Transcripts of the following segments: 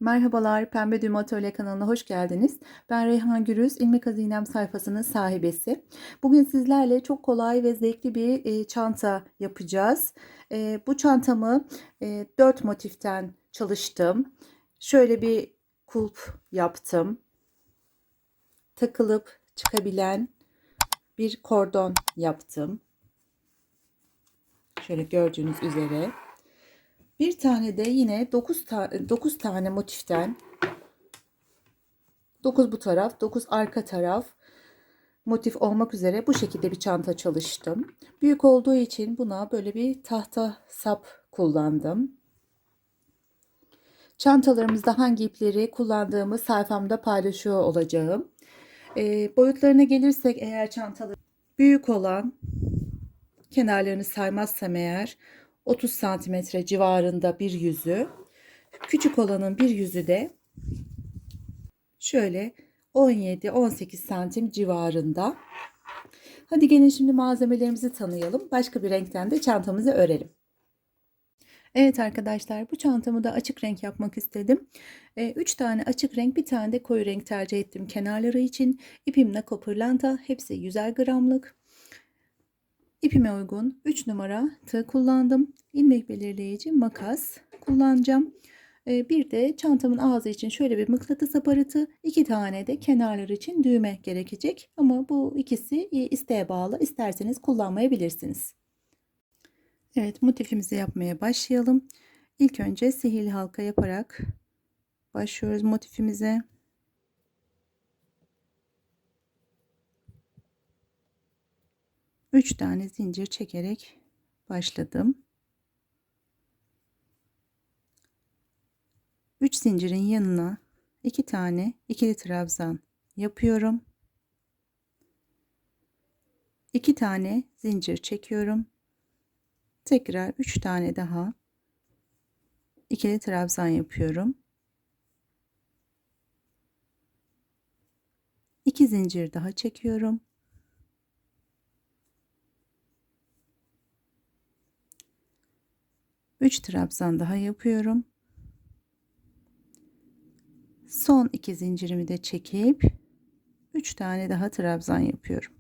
Merhabalar, Pembe Düğme Atölye kanalına hoş geldiniz. Ben Reyhan Gürüz, İlmek Hazinem sayfasının sahibesi. Bugün sizlerle çok kolay ve zevkli bir çanta yapacağız. Bu çantamı 4 motiften çalıştım. Şöyle bir kulp yaptım. Takılıp çıkabilen bir kordon yaptım. Şöyle gördüğünüz üzere. Bir tane de yine 9 tane motiften 9 bu taraf, 9 arka taraf motif olmak üzere bu şekilde bir çanta çalıştım. Büyük olduğu için buna böyle bir tahta sap kullandım. Çantalarımızda hangi ipleri kullandığımı sayfamda paylaşıyor olacağım. Boyutlarına gelirsek eğer çantaları büyük olan, kenarlarını saymazsam eğer 30 santimetre civarında bir yüzü, küçük olanın bir yüzü de şöyle 17-18 santim civarında. Hadi gelin şimdi malzemelerimizi tanıyalım. Başka bir renkten de çantamızı örelim. Evet arkadaşlar, bu çantamı da açık renk yapmak istedim. 3 tane açık renk, bir tane de koyu renk tercih ettim kenarları için. İpim Nako Pırlanta, hepsi 100'er gramlık. İpime uygun 3 numara tığ kullandım. İlmek belirleyici makas kullanacağım. Bir de çantamın ağzı için şöyle bir mıknatıs aparatı, 2 tane de kenarlar için düğme gerekecek. Ama bu ikisi isteğe bağlı, isterseniz kullanmayabilirsiniz. Evet, motifimizi yapmaya başlayalım. İlk önce sihirli halka yaparak başlıyoruz motifimize. Üç tane zincir çekerek başladım. 3 zincirin yanına 2 tane ikili trabzan yapıyorum. 2 tane zincir çekiyorum. Tekrar 3 tane daha ikili trabzan yapıyorum. 2 zincir daha çekiyorum. Üç trabzan daha yapıyorum. Son 2 zincirimi de çekip 3 tane daha trabzan yapıyorum.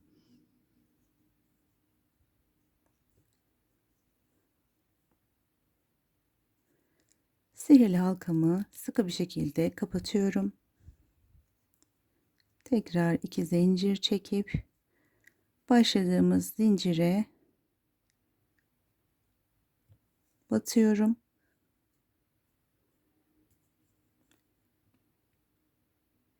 Sihirli halkamı sıkı bir şekilde kapatıyorum. Tekrar 2 zincir çekip başladığımız zincire batıyorum.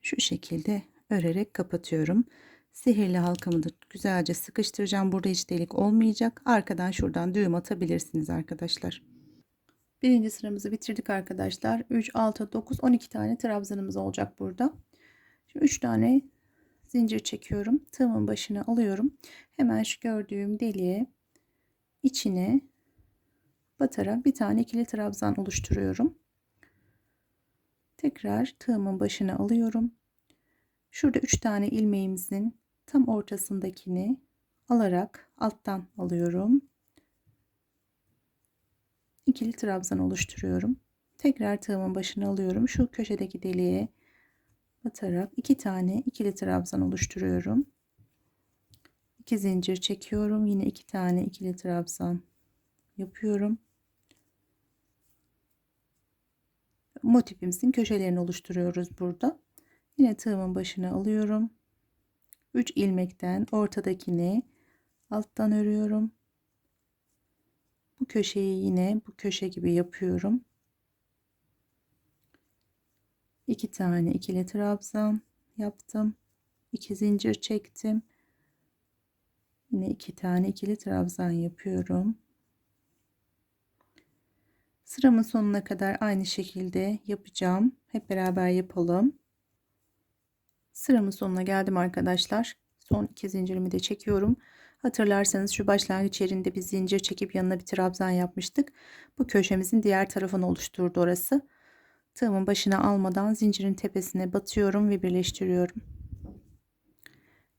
Şu şekilde örerek kapatıyorum. Sihirli halkamı da güzelce sıkıştıracağım. Burada hiç delik olmayacak. Arkadan şuradan düğüm atabilirsiniz arkadaşlar. Birinci sıramızı bitirdik arkadaşlar. 3, 6, 9, 12 tane trabzanımız olacak burada. Şimdi 3 tane zincir çekiyorum. Tığımın başına alıyorum. Hemen şu gördüğüm deliğe içine batarak bir tane ikili trabzan oluşturuyorum. Tekrar tığımın başına alıyorum. Şurada 3 tane ilmeğimizin tam ortasındakini alarak alttan alıyorum. İkili trabzan oluşturuyorum. Tekrar tığımın başına alıyorum. Şu köşedeki deliğe batarak 2 tane ikili trabzan oluşturuyorum. 2 zincir çekiyorum. Yine 2 tane ikili trabzan yapıyorum. Motifimizin köşelerini oluşturuyoruz burada. Yine tığımın başına alıyorum. 3 ilmekten ortadakini alttan örüyorum. Bu köşeyi yine bu köşe gibi yapıyorum. 2 tane ikili trabzan yaptım. 2 zincir çektim. Yine 2 tane ikili trabzan yapıyorum. Sıramın sonuna kadar aynı şekilde yapacağım. Hep beraber yapalım. Sıramın sonuna geldim arkadaşlar. Son 2 zincirimi de çekiyorum. Hatırlarsanız şu başlangıç yerinde bir zincir çekip yanına bir trabzan yapmıştık. Bu köşemizin diğer tarafını oluşturdu orası. Tığımın başına almadan zincirin tepesine batıyorum ve birleştiriyorum.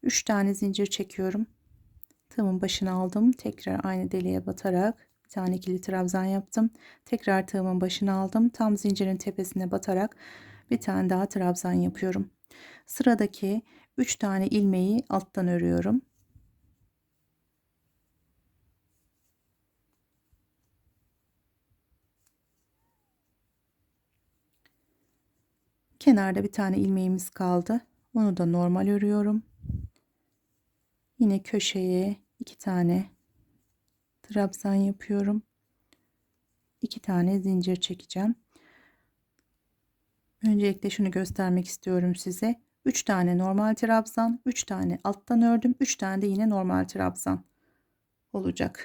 3 tane zincir çekiyorum. Tığımın başına aldım. Tekrar aynı deliğe batarak Bir tane ikili trabzan yaptım. Tekrar tığımın başına aldım. Tam zincirin tepesine batarak bir tane daha trabzan yapıyorum. Sıradaki 3 tane ilmeği alttan örüyorum. Kenarda bir tane ilmeğimiz kaldı. Onu da normal örüyorum. Yine köşeye 2 tane trabzan yapıyorum. 2 tane zincir çekeceğim. Öncelikle şunu göstermek istiyorum size. 3 tane normal trabzan, 3 tane alttan ördüm, 3 tane de yine normal trabzan olacak.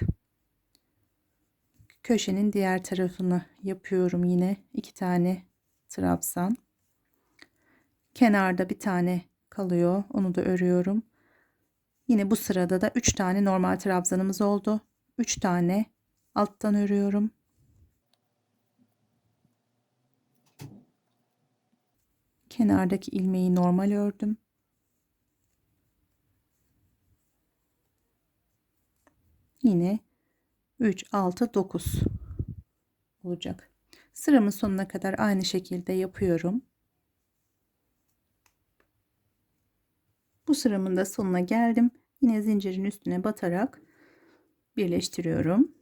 Köşenin diğer tarafını yapıyorum, yine 2 tane trabzan. Kenarda bir tane kalıyor, onu da örüyorum. Yine bu sırada da 3 tane normal trabzanımız oldu. 3 tane alttan örüyorum. Kenardaki ilmeği normal ördüm. Yine 3, 6, 9 olacak. Sıramın sonuna kadar aynı şekilde yapıyorum. Bu sıramın da sonuna geldim. Yine zincirin üstüne batarak birleştiriyorum.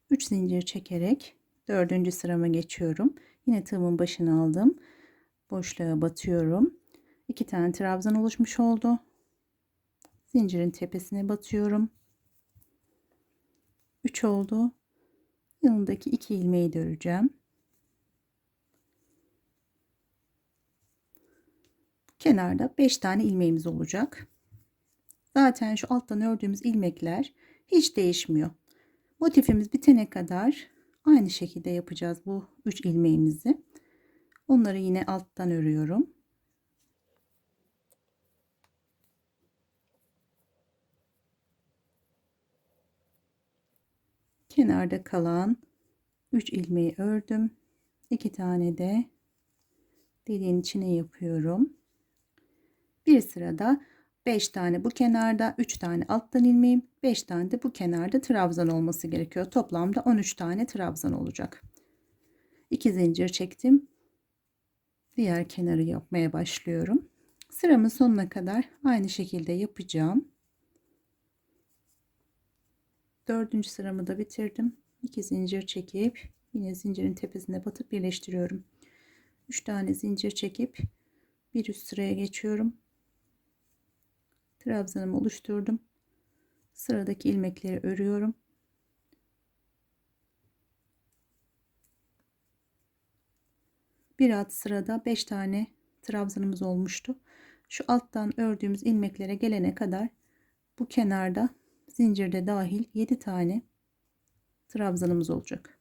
3 zincir çekerek 4. sırama geçiyorum. Yine tığımın başına aldım. Boşluğa batıyorum. 2 tane trabzan oluşmuş oldu. Zincirin tepesine batıyorum. 3 oldu. Yanındaki 2 ilmeği de öreceğim. Kenarda 5 tane ilmeğimiz olacak. Zaten şu alttan ördüğümüz ilmekler hiç değişmiyor. Motifimiz bitene kadar aynı şekilde yapacağız bu 3 ilmeğimizi. Onları yine alttan örüyorum. Kenarda kalan 3 ilmeği ördüm. 2 tane de deliğin içine yapıyorum. Bir sırada 5 tane bu kenarda, 3 tane alttan ilmeğim, 5 tane de bu kenarda trabzan olması gerekiyor. Toplamda 13 tane trabzan olacak. 2 zincir çektim. Diğer kenarı yapmaya başlıyorum. Sıramın sonuna kadar aynı şekilde yapacağım. 4. sıramı da bitirdim. 2 zincir çekip yine zincirin tepesine batıp birleştiriyorum. 3 tane zincir çekip bir üst sıraya geçiyorum. Trabzanımı oluşturdum. Sıradaki ilmekleri örüyorum. Bir alt sırada 5 tane trabzanımız olmuştu. Şu alttan ördüğümüz ilmeklere gelene kadar bu kenarda zincirde dahil 7 tane trabzanımız olacak.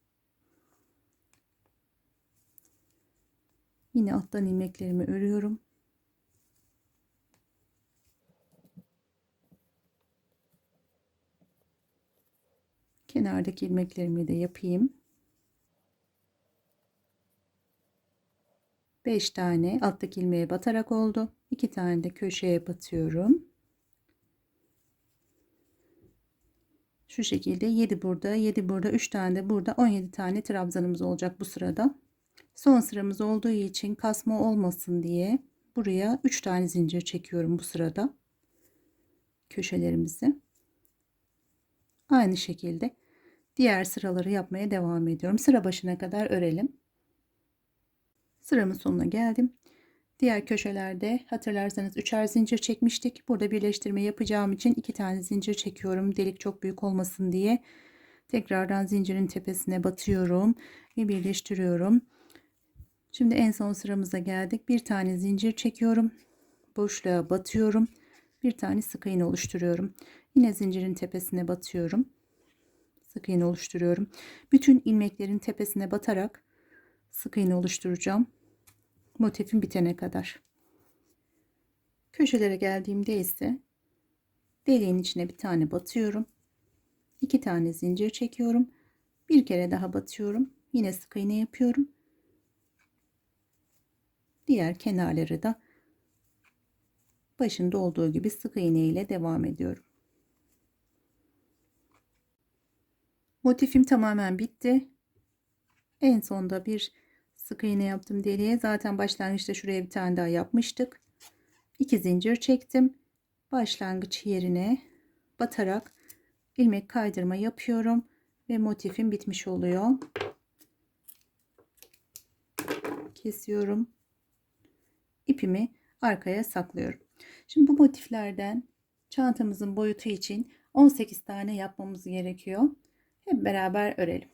Yine alttan ilmeklerimi örüyorum. Kenardaki ilmeklerimi de yapayım. 5 tane alttaki ilmeğe batarak oldu. 2 tane de köşeye batıyorum. Şu şekilde 7 burada, 7 burada, 3 tane de burada, 17 tane trabzanımız olacak bu sırada. Son sıramız olduğu için kasma olmasın diye buraya 3 tane zincir çekiyorum bu sırada. Köşelerimizi. Aynı şekilde diğer sıraları yapmaya devam ediyorum. Sıra başına kadar örelim. Sıramın sonuna geldim. Diğer köşelerde hatırlarsanız 3'er zincir çekmiştik. Burada birleştirme yapacağım için 2 tane zincir çekiyorum. Delik çok büyük olmasın diye. Tekrardan zincirin tepesine batıyorum ve birleştiriyorum. Şimdi en son sıramıza geldik. Bir tane zincir çekiyorum. Boşluğa batıyorum. Bir tane sık iğne oluşturuyorum. Yine zincirin tepesine batıyorum. Sık iğne oluşturuyorum. Bütün ilmeklerin tepesine batarak sık iğne oluşturacağım. Motifim bitene kadar. Köşelere geldiğimde ise deliğin içine bir tane batıyorum. 2 tane zincir çekiyorum. Bir kere daha batıyorum. Yine sık iğne yapıyorum. Diğer kenarları da başında olduğu gibi sık iğne ile devam ediyorum. Motifim tamamen bitti. En sonda bir sık iğne yaptım deliğe. Zaten başlangıçta şuraya bir tane daha yapmıştık. 2 zincir çektim. Başlangıç yerine batarak ilmek kaydırma yapıyorum ve motifim bitmiş oluyor. Kesiyorum. İpimi arkaya saklıyorum. Şimdi bu motiflerden çantamızın boyutu için 18 tane yapmamız gerekiyor. Hep beraber örelim.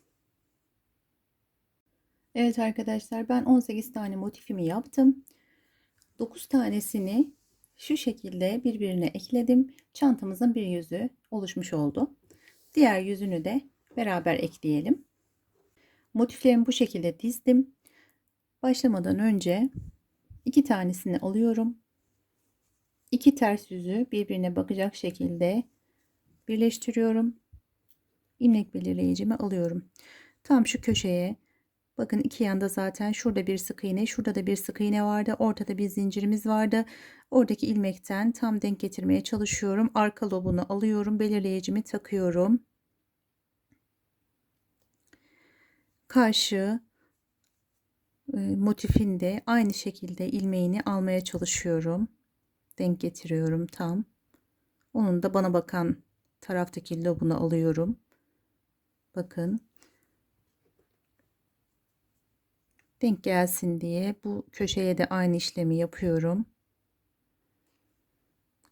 Evet arkadaşlar, ben 18 tane motifimi yaptım. 9 tanesini şu şekilde birbirine ekledim. Çantamızın bir yüzü oluşmuş oldu. Diğer yüzünü de beraber ekleyelim. Motiflerimi bu şekilde dizdim. Başlamadan önce 2 tanesini alıyorum. 2 ters yüzü birbirine bakacak şekilde birleştiriyorum. İlmek belirleyicimi alıyorum. Tam şu köşeye bakın, iki yanda zaten şurada bir sık iğne, şurada da bir sık iğne vardı. Ortada bir zincirimiz vardı. Oradaki ilmekten tam denk getirmeye çalışıyorum. Arka lobunu alıyorum. Belirleyicimi takıyorum. Karşı motifin de aynı şekilde ilmeğini almaya çalışıyorum. Denk getiriyorum tam. Onun da bana bakan taraftaki lobunu alıyorum. Bakın. Denk gelsin diye bu köşeye de aynı işlemi yapıyorum.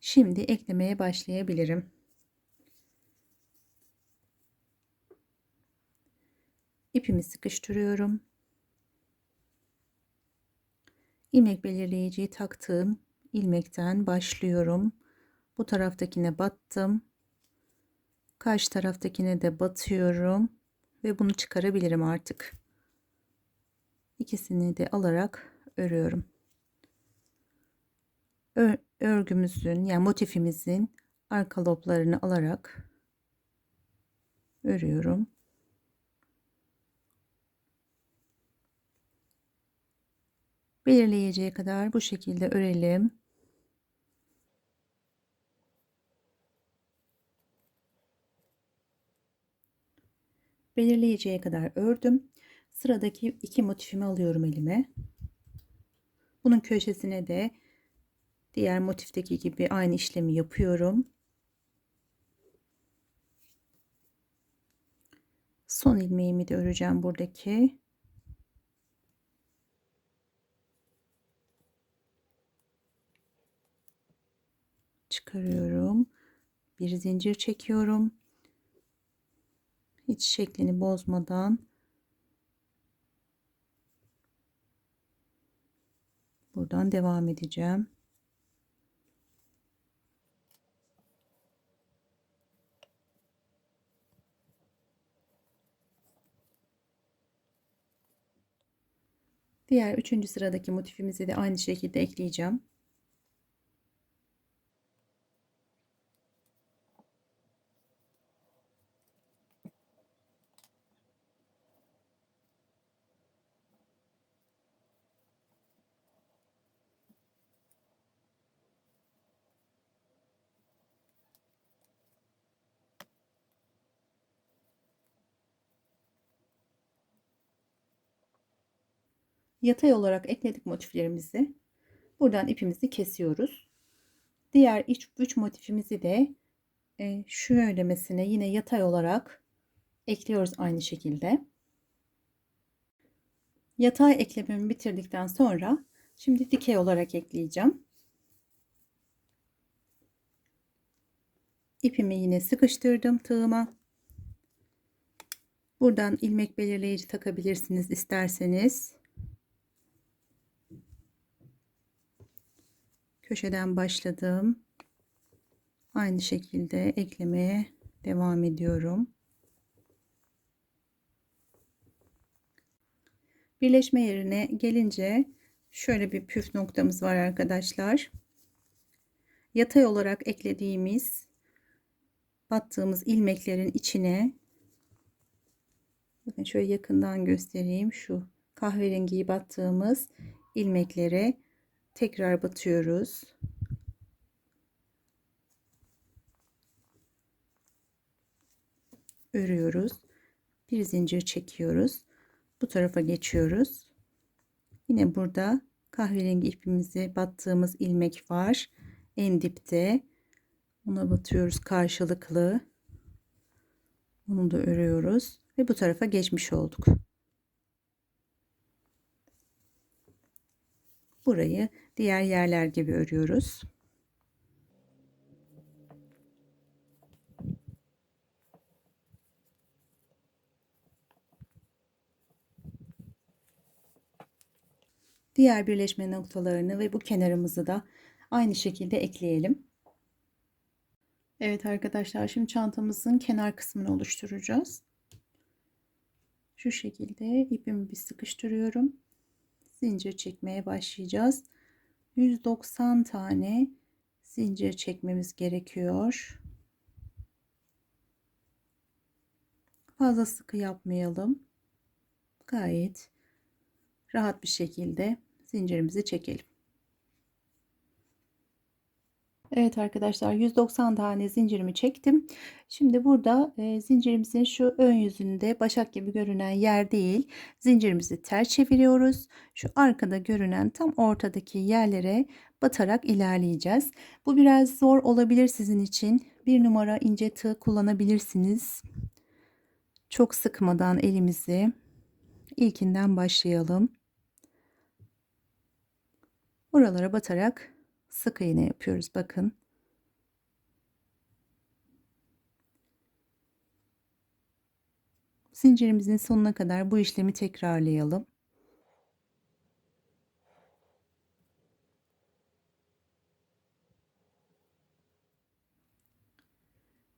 Şimdi eklemeye başlayabilirim. İpimi sıkıştırıyorum. İlmek belirleyiciyi taktığım ilmekten başlıyorum. Bu taraftakine battım. Karşı taraftakine de batıyorum ve bunu çıkarabilirim artık. İkisini de alarak örüyorum. Örgümüzün, yani motifimizin arka loblarını alarak örüyorum. Belirleyeceği kadar bu şekilde örelim. Belirleyeceğe kadar ördüm. Sıradaki iki motifimi alıyorum elime. Bunun köşesine de diğer motifteki gibi aynı işlemi yapıyorum. Son ilmeğimi de öreceğim buradaki. Çıkarıyorum. Bir zincir çekiyorum. Hiç şeklini bozmadan buradan devam edeceğim. Diğer üçüncü sıradaki motifimizi de aynı şekilde ekleyeceğim. Yatay olarak ekledik motiflerimizi. Buradan ipimizi kesiyoruz. Diğer üç motifimizi de şöylemesine yine yatay olarak ekliyoruz aynı şekilde. Yatay eklememi bitirdikten sonra şimdi dikey olarak ekleyeceğim. İpimi yine sıkıştırdım tığıma. Buradan ilmek belirleyici takabilirsiniz isterseniz. Köşeden başladım. Aynı şekilde eklemeye devam ediyorum. Birleşme yerine gelince şöyle bir püf noktamız var arkadaşlar. Yatay olarak eklediğimiz, battığımız ilmeklerin içine, bakın şöyle yakından göstereyim, şu kahverengiyi battığımız ilmeklere tekrar batıyoruz. Örüyoruz. Bir zincir çekiyoruz. Bu tarafa geçiyoruz. Yine burada kahverengi ipimizi battığımız ilmek var. En dipte. Ona batıyoruz karşılıklı. Onu da örüyoruz ve bu tarafa geçmiş olduk. Burayı diğer yerler gibi örüyoruz. Diğer birleşme noktalarını ve bu kenarımızı da aynı şekilde ekleyelim. Evet arkadaşlar, şimdi çantamızın kenar kısmını oluşturacağız. Şu şekilde ipimi bir sıkıştırıyorum. Zincir çekmeye başlayacağız. 190 tane zincir çekmemiz gerekiyor. Fazla sıkı yapmayalım. Gayet rahat bir şekilde zincirimizi çekelim. Evet arkadaşlar, 190 tane zincirimi çektim. Şimdi burada zincirimizin şu ön yüzünde başak gibi görünen yer değil. Zincirimizi ters çeviriyoruz. Şu arkada görünen tam ortadaki yerlere batarak ilerleyeceğiz. Bu biraz zor olabilir sizin için. Bir numara ince tığ kullanabilirsiniz. Çok sıkmadan elimizi ilkinden başlayalım. Oralara batarak sık iğne yapıyoruz. Bakın. Zincirimizin sonuna kadar bu işlemi tekrarlayalım.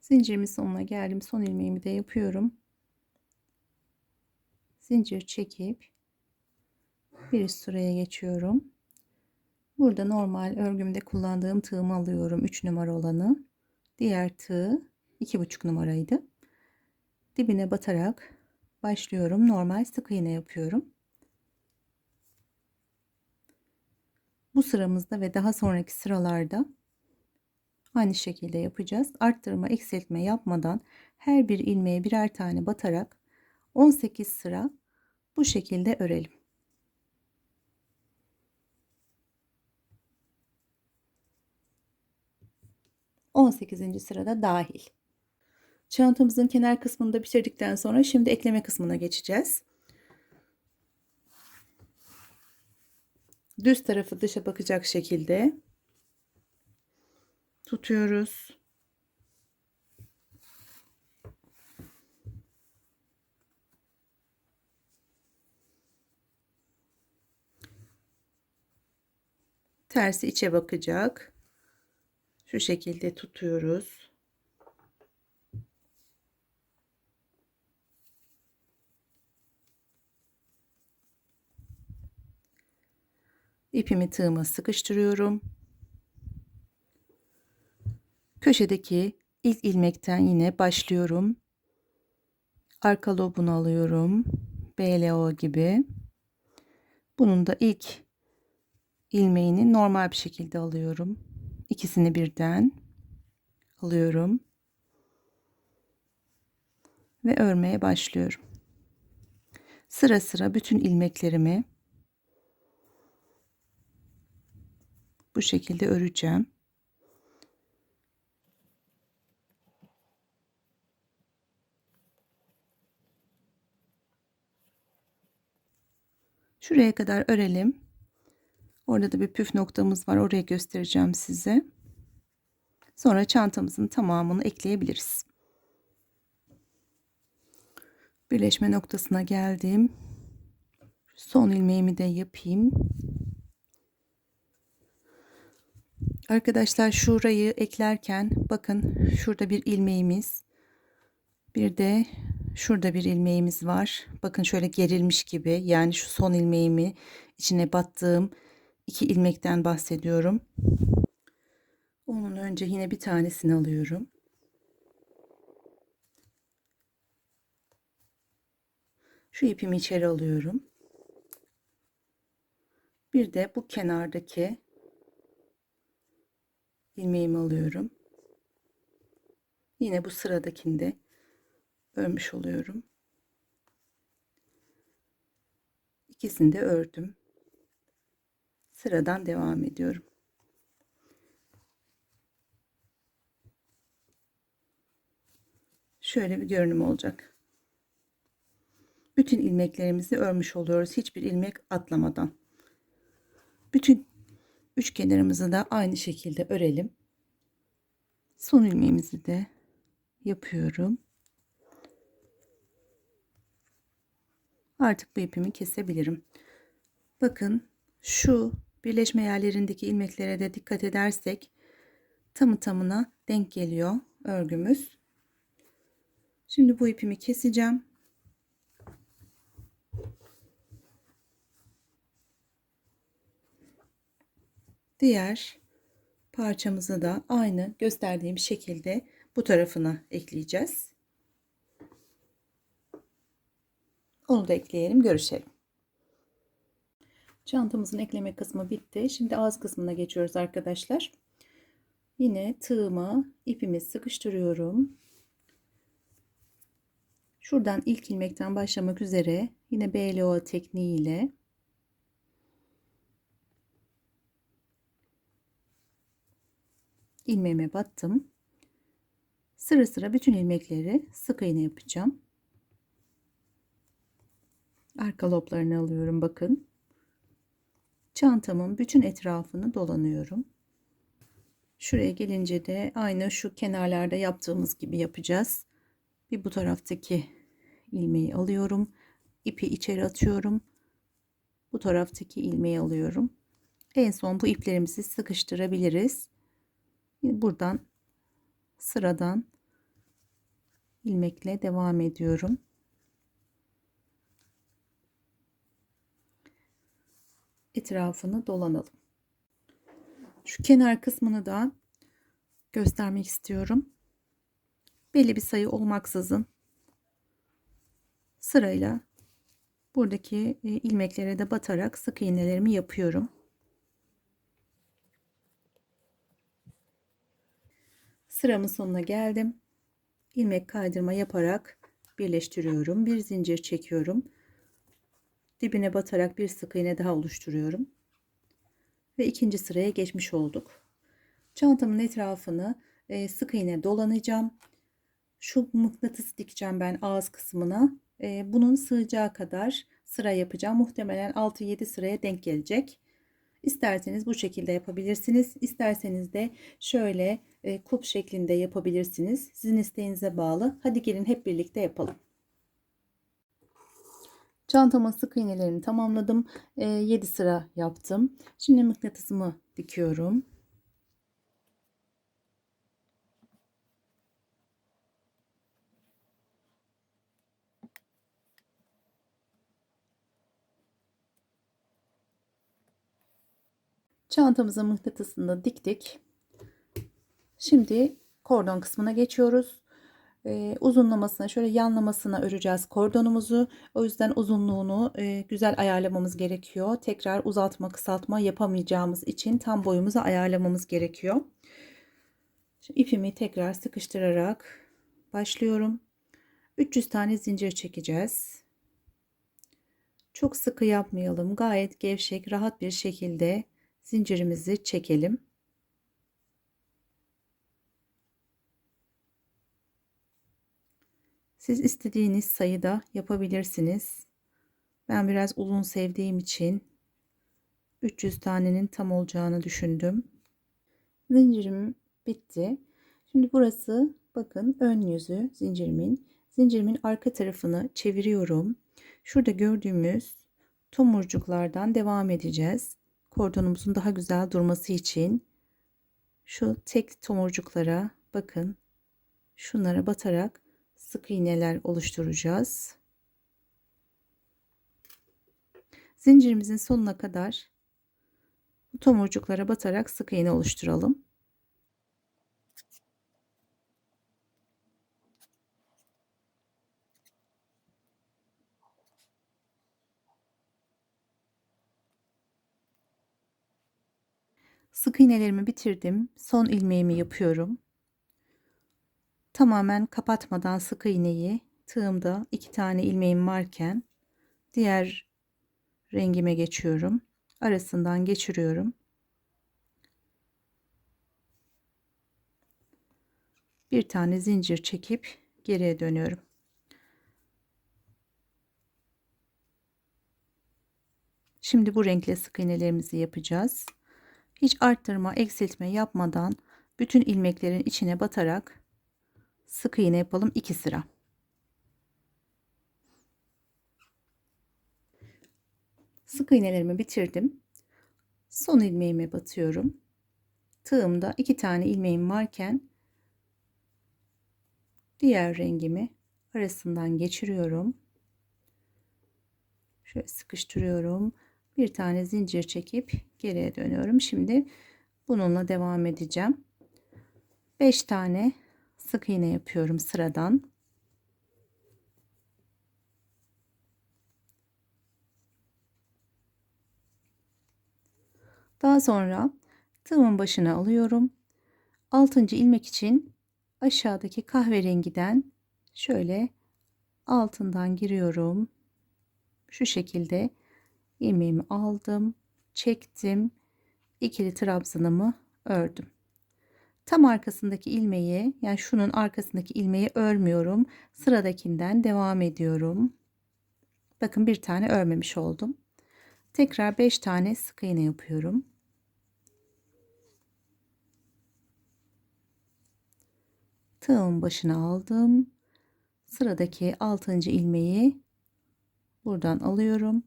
Zincirimin sonuna geldim. Son ilmeğimi de yapıyorum. Zincir çekip bir üst sıraya geçiyorum. Burada normal örgümde kullandığım tığımı alıyorum. 3 numara olanı. Diğer tığ 2,5 numaraydı. Dibine batarak başlıyorum. Normal sık iğne yapıyorum. Bu sıramızda ve daha sonraki sıralarda aynı şekilde yapacağız. Arttırma, eksiltme yapmadan her bir ilmeğe birer tane batarak 18 sıra bu şekilde örelim. 18. sırada dahil. Çantamızın kenar kısmını da bitirdikten sonra şimdi ekleme kısmına geçeceğiz. Düz tarafı dışa bakacak şekilde tutuyoruz. Tersi içe bakacak. Şu şekilde tutuyoruz. İpimi tığıma sıkıştırıyorum. Köşedeki ilk ilmekten yine başlıyorum. Arka lobunu alıyorum. BLO gibi. Bunun da ilk ilmeğini normal bir şekilde alıyorum. İkisini birden alıyorum. Ve örmeye başlıyorum. Sıra sıra bütün ilmeklerimi bu şekilde öreceğim. Şuraya kadar örelim. Orada da bir püf noktamız var. Oraya göstereceğim size. Sonra çantamızın tamamını ekleyebiliriz. Birleşme noktasına geldim. Son ilmeğimi de yapayım. Arkadaşlar şurayı eklerken bakın şurada bir ilmeğimiz. Bir de şurada bir ilmeğimiz var. Bakın şöyle gerilmiş gibi. Yani şu son ilmeğimi içine battığım 2 ilmekten bahsediyorum. Onun önce yine bir tanesini alıyorum. Şu ipimi içeri alıyorum. Bir de bu kenardaki ilmeğimi alıyorum. Yine bu sıradakinde örmüş oluyorum. İkisini de ördüm. Sıradan devam ediyorum. Şöyle bir görünüm olacak. Bütün ilmeklerimizi örmüş oluyoruz. Hiçbir ilmek atlamadan. Bütün üç kenarımızı da aynı şekilde örelim. Son ilmeğimizi de yapıyorum. Artık bu ipimi kesebilirim. Bakın şu birleşme yerlerindeki ilmeklere de dikkat edersek tamı tamına denk geliyor örgümüz. Şimdi bu ipimi keseceğim. Diğer parçamızı da aynı gösterdiğim şekilde bu tarafına ekleyeceğiz. Onu da ekleyelim, görüşelim. Çantamızın ekleme kısmı bitti. Şimdi ağız kısmına geçiyoruz arkadaşlar. Yine tığıma ipimi sıkıştırıyorum. Şuradan ilk ilmekten başlamak üzere yine BLO tekniğiyle ilmeğime battım. Sıra sıra bütün ilmekleri sık iğne yapacağım. Arka loblarını alıyorum, bakın. Çantamın bütün etrafını dolanıyorum. Şuraya gelince de aynı şu kenarlarda yaptığımız gibi yapacağız. Bir bu taraftaki ilmeği alıyorum. İpi içeri atıyorum. Bu taraftaki ilmeği alıyorum. En son bu iplerimizi sıkıştırabiliriz. Buradan sıradan ilmekle devam ediyorum. Etrafını dolanalım. Şu kenar kısmını da göstermek istiyorum. Belli bir sayı olmaksızın sırayla buradaki ilmeklere de batarak sık iğnelerimi yapıyorum. Sıramın sonuna geldim. İlmek kaydırma yaparak birleştiriyorum. Bir zincir çekiyorum. Dibine batarak bir sık iğne daha oluşturuyorum. Ve ikinci sıraya geçmiş olduk. Çantamın etrafını sık iğne dolanacağım. Şu mıknatıs dikeceğim ben ağız kısmına. Bunun sığacağı kadar sıra yapacağım. Muhtemelen 6-7 sıraya denk gelecek. İsterseniz bu şekilde yapabilirsiniz. İsterseniz de şöyle kulp şeklinde yapabilirsiniz. Sizin isteğinize bağlı. Hadi gelin hep birlikte yapalım. Çantamın sık iğnelerini tamamladım. 7 sıra yaptım. Şimdi mıknatısımı dikiyorum. Çantamızın mıknatısını da diktik. Şimdi kordon kısmına geçiyoruz. Uzunlamasına şöyle yanlamasına öreceğiz kordonumuzu. O yüzden uzunluğunu güzel ayarlamamız gerekiyor. Tekrar uzatma kısaltma yapamayacağımız için tam boyumuzu ayarlamamız gerekiyor. Şimdi ipimi tekrar sıkıştırarak başlıyorum. 300 tane zincir çekeceğiz. Çok sıkı yapmayalım. Gayet gevşek, rahat bir şekilde zincirimizi çekelim. Siz istediğiniz sayıda yapabilirsiniz. Ben biraz uzun sevdiğim için 300 tanenin tam olacağını düşündüm. Zincirim bitti. Şimdi burası bakın ön yüzü zincirimin. Zincirimin arka tarafını çeviriyorum. Şurada gördüğümüz tomurcuklardan devam edeceğiz. Kordonumuzun daha güzel durması için şu tek tomurcuklara bakın. Şunlara batarak sık iğneler oluşturacağız. Zincirimizin sonuna kadar bu tomurcuklara batarak sık iğne oluşturalım. Sık iğnelerimi bitirdim. Son ilmeğimi yapıyorum. Tamamen kapatmadan sık iğneyi tığımda 2 tane ilmeğim varken diğer rengime geçiyorum. Arasından geçiriyorum. Bir tane zincir çekip geriye dönüyorum. Şimdi bu renkle sık iğnelerimizi yapacağız. Hiç arttırma, eksiltme yapmadan bütün ilmeklerin içine batarak sık iğne yapalım 2 sıra. Sık iğnelerimi bitirdim. Son ilmeğime batıyorum. Tığımda 2 tane ilmeğim varken diğer rengimi arasından geçiriyorum. Şöyle sıkıştırıyorum. Bir tane zincir çekip geriye dönüyorum. Şimdi bununla devam edeceğim. 5 tane sık iğne yapıyorum sıradan. Daha sonra tığımın başına alıyorum. 6. ilmek için aşağıdaki kahverengiden şöyle altından giriyorum. Şu şekilde ilmeğimi aldım, çektim, ikili trabzanımı ördüm. Tam arkasındaki ilmeği, yani şunun arkasındaki ilmeği örmüyorum. Sıradakinden devam ediyorum. Bakın bir tane örmemiş oldum. Tekrar 5 tane sık iğne yapıyorum. Tığımın başına aldım. Sıradaki 6. ilmeği buradan alıyorum.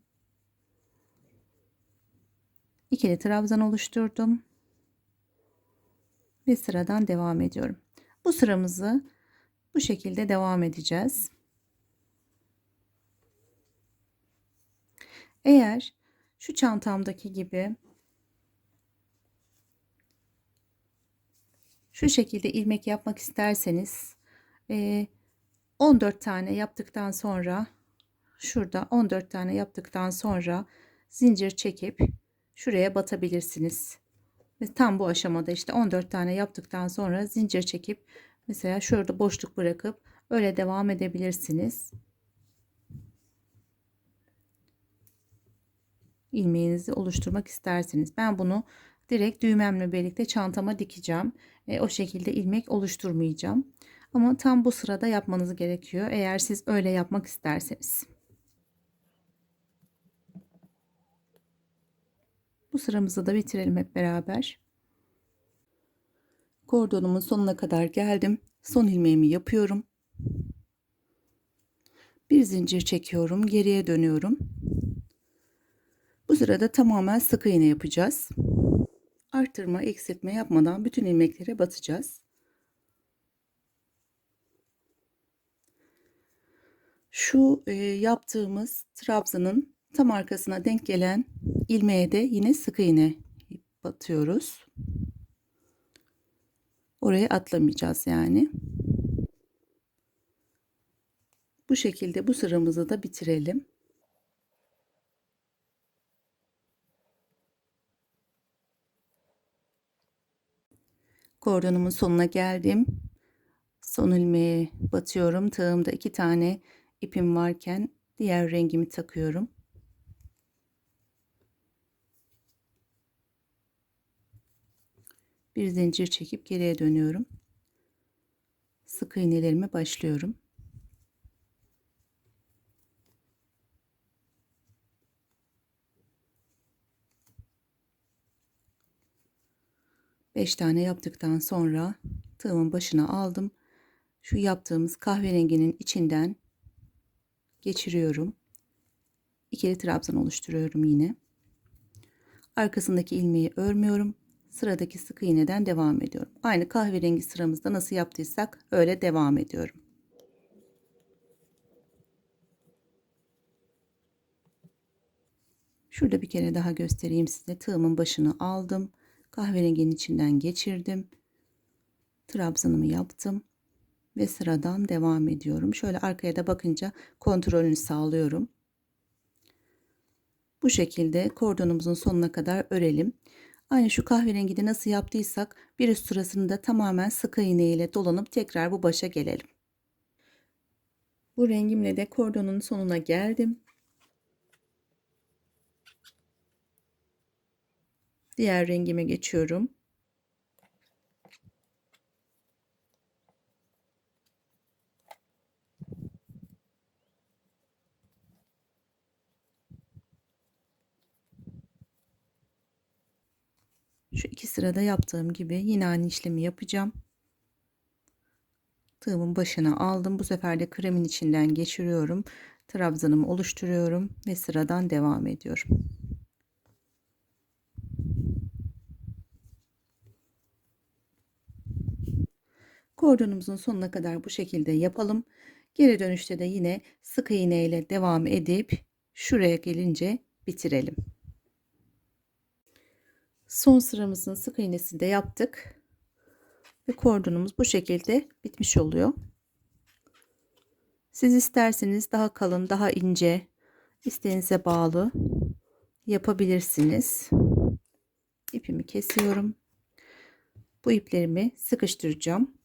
İkili trabzan oluşturdum ve sıradan devam ediyorum. Bu sıramızı bu şekilde devam edeceğiz. Eğer şu çantamdaki gibi şu şekilde ilmek yapmak isterseniz 14 tane yaptıktan sonra şurada 14 tane yaptıktan sonra zincir çekip şuraya batabilirsiniz. Ve tam bu aşamada işte 14 tane yaptıktan sonra zincir çekip mesela şurada boşluk bırakıp öyle devam edebilirsiniz. İlmeğinizi oluşturmak isterseniz. Ben bunu direkt düğmemle birlikte çantama dikeceğim. O şekilde ilmek oluşturmayacağım. Ama tam bu sırada yapmanız gerekiyor. Eğer siz öyle yapmak isterseniz. Bu sıramızı da bitirelim hep beraber. Kordonumun sonuna kadar geldim. Son ilmeğimi yapıyorum. Bir zincir çekiyorum. Geriye dönüyorum. Bu sırada tamamen sık iğne yapacağız. Artırma, eksiltme yapmadan bütün ilmeklere batacağız. Şu yaptığımız trabzanın tam arkasına denk gelen ilmeğe de yine sık iğne batıyoruz. Oraya atlamayacağız yani. Bu şekilde bu sıramızı da bitirelim. Kordonumun sonuna geldim. Son ilmeğe batıyorum. Tığımda 2 tane ipim varken diğer rengimi takıyorum. Bir zincir çekip geriye dönüyorum. Sık iğnelerime başlıyorum. Beş tane yaptıktan sonra tığımın başına aldım. Şu yaptığımız kahverenginin içinden geçiriyorum. İkili trabzan oluşturuyorum yine. Arkasındaki ilmeği örmüyorum. Sıradaki sık iğneden devam ediyorum. Aynı kahverengi sıramızda nasıl yaptıysak öyle devam ediyorum. Şurada bir kere daha göstereyim size. Tığımın başını aldım. Kahverenginin içinden geçirdim. Trabzanımı yaptım. Ve sıradan devam ediyorum. Şöyle arkaya da bakınca kontrolünü sağlıyorum. Bu şekilde kordonumuzun sonuna kadar örelim. Aynı şu kahverengide nasıl yaptıysak bir üst sırasını da tamamen sık iğne ile dolanıp tekrar bu başa gelelim. Bu rengimle de kordonun sonuna geldim. Diğer rengime geçiyorum. Şu iki sırada yaptığım gibi yine aynı işlemi yapacağım. Tığımın başına aldım. Bu sefer de kremin içinden geçiriyorum. Trabzanımı oluşturuyorum ve sıradan devam ediyorum. Kordonumuzun sonuna kadar bu şekilde yapalım. Geri dönüşte de yine sık iğne ile devam edip şuraya gelince bitirelim. Son sıramızın sık iğnesini de yaptık. Ve kordonumuz bu şekilde bitmiş oluyor. Siz isterseniz daha kalın, daha ince, isteğinize bağlı yapabilirsiniz. İpimi kesiyorum. Bu iplerimi sıkıştıracağım.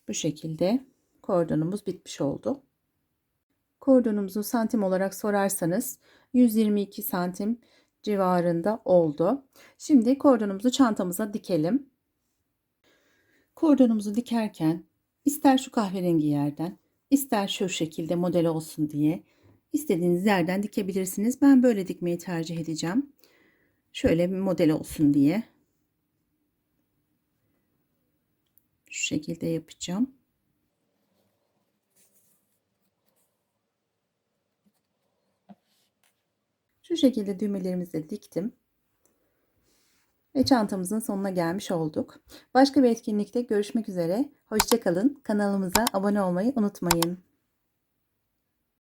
Bu şekilde kordonumuz bitmiş oldu. Kordonumuzu santim olarak sorarsanız 122 santim civarında oldu. Şimdi kordonumuzu çantamıza dikelim. Kordonumuzu dikerken ister şu kahverengi yerden, ister şu şekilde model olsun diye istediğiniz yerden dikebilirsiniz. Ben böyle dikmeyi tercih edeceğim. Şöyle bir model olsun diye. Şu şekilde yapacağım. Şu şekilde düğmelerimizi de diktim. Ve çantamızın sonuna gelmiş olduk. Başka bir etkinlikte görüşmek üzere. Hoşça kalın. Kanalımıza abone olmayı unutmayın.